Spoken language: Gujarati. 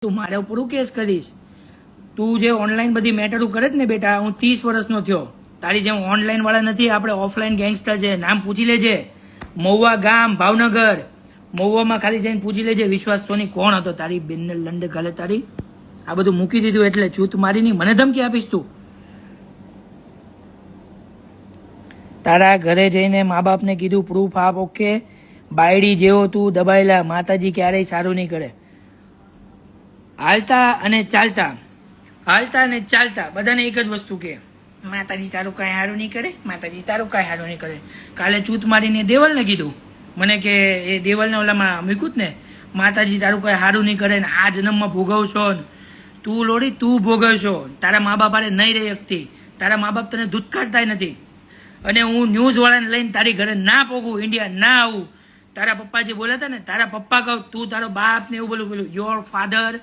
તું મારા ઉપર કેસ કરીશ. તું જે ઓનલાઈન બધી મેટરો કરે જ ને બેટા, હું 30 વર્ષનો થયો. તારી જેમ ઓનલાઈન વાળા નથી, આપણે ઓફલાઈન ગેંગસ્ટર છે. નામ પૂછી લેજે, મહુવા ગામ, ભાવનગર. મહુવામાં ખાલી જઈને પૂછી લેજે વિશ્વાસ સોની કોણ હતો. તારી બેનને લંડ ગાલે તારી આ બધું મૂકી દીધું એટલે ચૂત મારી ની મને ધમકી આપીશ તું. તારા ઘરે જઈને મા બાપને કીધું પ્રૂફ આપ. ઓકે, બાયડી જેવો તું દબાયેલા, માતાજી ક્યારેય સારું નહીં કરે. હાલતા અને ચાલતા બધાને એક જ વસ્તુ કે માતાજી તારું કાંઈ સારું નહીં કરે, માતાજી તારું કાંઈ સારું નહીં કરે. કાલે ચૂત મારીને દેવલને કીધું, મને કે એ દેવલને ઓલામાં મૂક્યું ને, માતાજી તારું કાંઈ સારું નહીં કરે ને આ જન્મમાં ભોગવ છો ને તું લોડી, તું ભોગવ છો. તારા મા બાપ આરે નહીં રહી શકતી, તારા મા બાપ તને ધૂતકારતા નથી. અને હું ન્યૂઝ વાળાને લઈને તારી ઘરે ના પોગું, ઇન્ડિયા ના આવું. તારા પપ્પા જે બોલ્યા હતા ને, તારા પપ્પા કહું, તું તારો બાપ ને એવું બોલું યોર ફાધર